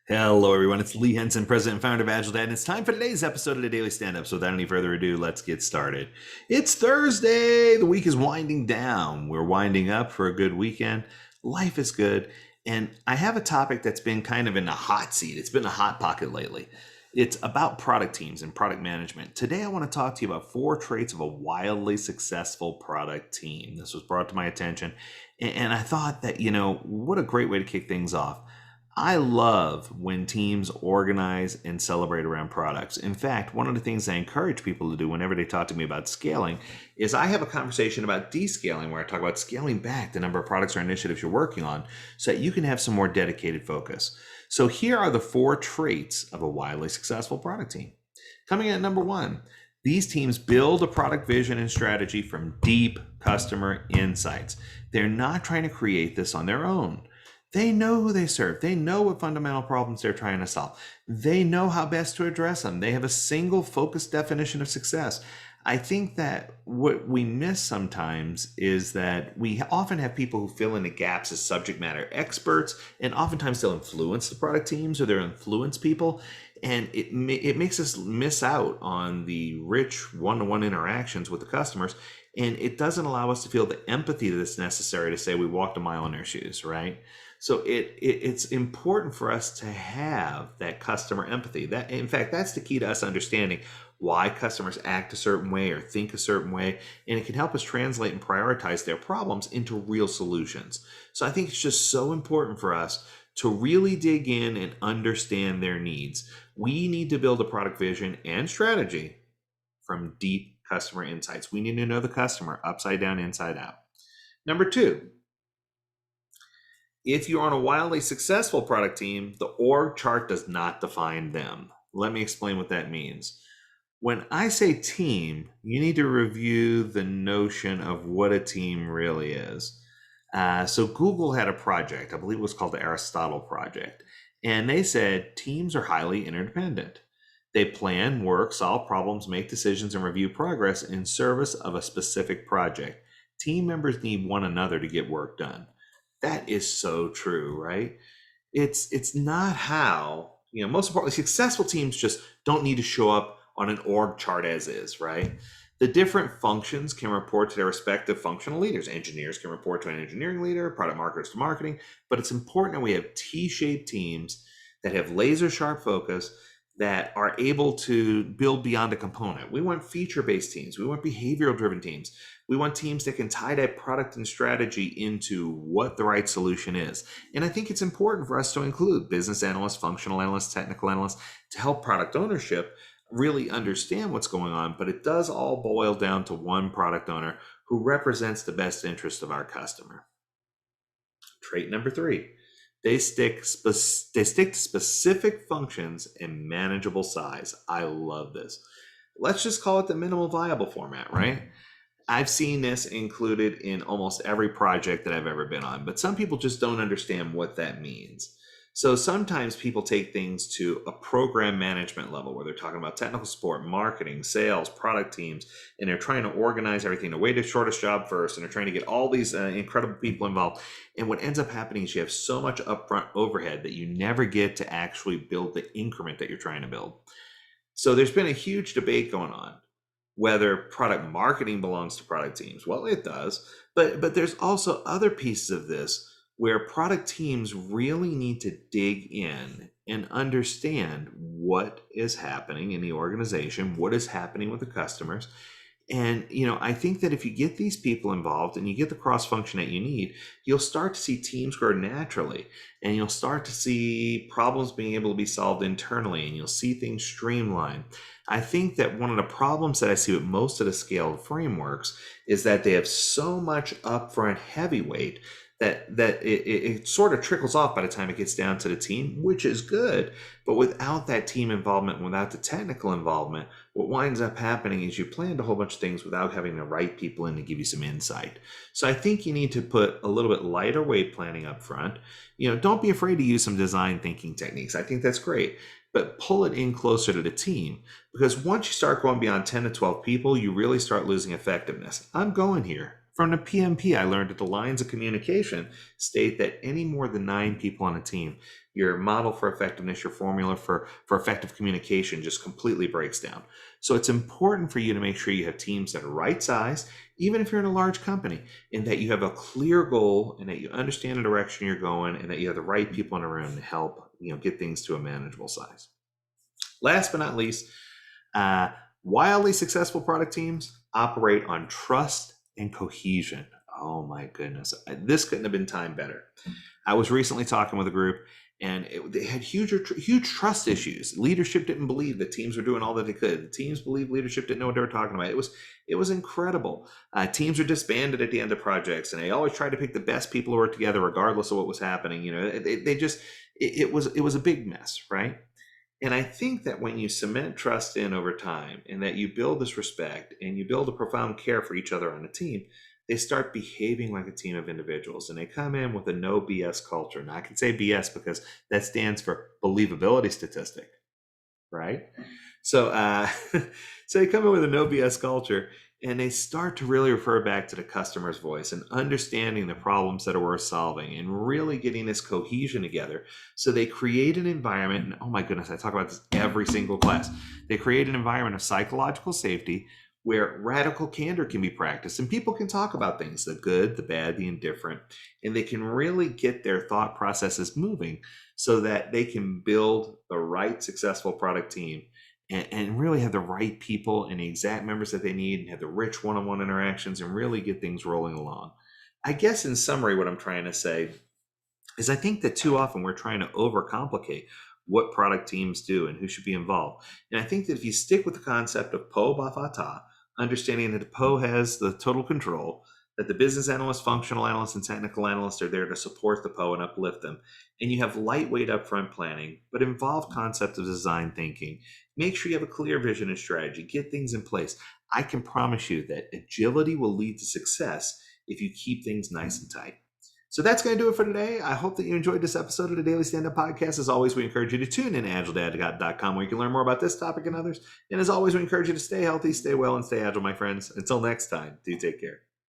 Hello, everyone. It's Lee Henson, president and founder of AgileDad, and it's time for today's episode of the Daily Standup. So, without any further ado, let's get started. It's Thursday. The week is winding down. We're winding up for a good weekend. Life is good. And I have a topic that's been kind of in the hot seat. It's been a hot pocket lately. It's about product teams and product management. Today, I want to talk to you about 4 traits of a wildly successful product team. This was brought to my attention, and I thought that, what a great way to kick things off. I love when teams organize and celebrate around products. In fact, one of the things I encourage people to do whenever they talk to me about scaling is I have a conversation about descaling, where I talk about scaling back the number of products or initiatives you're working on so that you can have some more dedicated focus. So here are the 4 traits of a wildly successful product team. Coming in at number 1, these teams build a product vision and strategy from deep customer insights. They're not trying to create this on their own. They know who they serve. They know what fundamental problems they're trying to solve. They know how best to address them. They have a single focused definition of success. I think that what we miss sometimes is that we often have people who fill in the gaps as subject matter experts, and oftentimes they'll influence the product teams or they'll influence people. And it makes us miss out on the rich one-to-one interactions with the customers. And it doesn't allow us to feel the empathy that's necessary to say we walked a mile in their shoes, right? So it's important for us to have that customer empathy. That, in fact, that's the key to us understanding why customers act a certain way or think a certain way, and it can help us translate and prioritize their problems into real solutions. So I think it's just so important for us to really dig in and understand their needs. We need to build a product vision and strategy from deep customer insights. We need to know the customer upside down, inside out. Number 2, if you're on a wildly successful product team, the org chart does not define them. Let me explain what that means. When I say team, you need to review the notion of what a team really is. So Google had a project, I believe it was called the Aristotle Project, and they said teams are highly interdependent. They plan, work, solve problems, make decisions, and review progress in service of a specific project. Team members need one another to get work done. That is so true, right? It's not how, most importantly, successful teams just don't need to show up on an org chart as is, right? The different functions can report to their respective functional leaders. Engineers can report to an engineering leader, product marketers to marketing, but it's important that we have T-shaped teams that have laser sharp focus, that are able to build beyond a component. We want feature-based teams. We want behavioral-driven teams. We want teams that can tie that product and strategy into what the right solution is. And I think it's important for us to include business analysts, functional analysts, technical analysts to help product ownership really understand what's going on. But it does all boil down to one product owner who represents the best interest of our customer. Trait number 3. They stick to specific functions in manageable size. I love this. Let's just call it the minimal viable format, right? I've seen this included in almost every project that I've ever been on, but some people just don't understand what that means. So sometimes people take things to a program management level where they're talking about technical support, marketing, sales, product teams, and they're trying to organize everything the way to shortest job first, and they're trying to get all these incredible people involved. And what ends up happening is you have so much upfront overhead that you never get to actually build the increment that you're trying to build. So there's been a huge debate going on whether product marketing belongs to product teams. Well, it does, but there's also other pieces of this where product teams really need to dig in and understand what is happening in the organization, what is happening with the customers. And, I think that if you get these people involved and you get the cross function that you need, you'll start to see teams grow naturally, and you'll start to see problems being able to be solved internally, and you'll see things streamlined. I think that one of the problems that I see with most of the scaled frameworks is that they have so much upfront heavyweight that it sort of trickles off by the time it gets down to the team, which is good. But without that team involvement, without the technical involvement, what winds up happening is you planned a whole bunch of things without having the right people in to give you some insight. So I think you need to put a little bit lighter weight planning up front. Don't be afraid to use some design thinking techniques. I think that's great. But pull it in closer to the team, because once you start going beyond 10 to 12 people, you really start losing effectiveness. I'm going here From the PMP, I learned that the lines of communication state that any more than 9 people on a team, your model for effectiveness, your formula for effective communication just completely breaks down. So it's important for you to make sure you have teams that are right size, even if you're in a large company, and that you have a clear goal and that you understand the direction you're going and that you have the right people in the room to help get things to a manageable size. Last but not least, wildly successful product teams operate on trust and cohesion. Oh my goodness. This couldn't have been timed better. I was recently talking with a group and they had huge trust issues. Leadership didn't believe that teams were doing all that they could. The teams believed leadership didn't know what they were talking about. It was incredible. Teams are disbanded at the end of projects, and they always tried to pick the best people to work together, regardless of what was happening. It was a big mess, right? And I think that when you cement trust in over time and that you build this respect and you build a profound care for each other on a team, they start behaving like a team of individuals, and they come in with a no BS culture. Now I can say BS because that stands for believability statistic, right? So, so they come in with a no BS culture, and they start to really refer back to the customer's voice and understanding the problems that are worth solving and really getting this cohesion together. So they create an environment, and oh my goodness, I talk about this every single class. They create an environment of psychological safety where radical candor can be practiced and people can talk about things, the good, the bad, the indifferent, and they can really get their thought processes moving so that they can build the right successful product team and really have the right people and the exact members that they need and have the rich one-on-one interactions and really get things rolling along. I guess in summary, what I'm trying to say is I think that too often we're trying to overcomplicate what product teams do and who should be involved. And I think that if you stick with the concept of Po Bafata, understanding that the Po has the total control, that the business analyst, functional analyst, and technical analysts are there to support the Po and uplift them. And you have lightweight upfront planning, but involve concepts of design thinking. Make sure you have a clear vision and strategy. Get things in place. I can promise you that agility will lead to success if you keep things nice and tight. So that's going to do it for today. I hope that you enjoyed this episode of the Daily Stand-Up Podcast. As always, we encourage you to tune in to AgileDad.com where you can learn more about this topic and others. And as always, we encourage you to stay healthy, stay well, and stay agile, my friends. Until next time, do take care.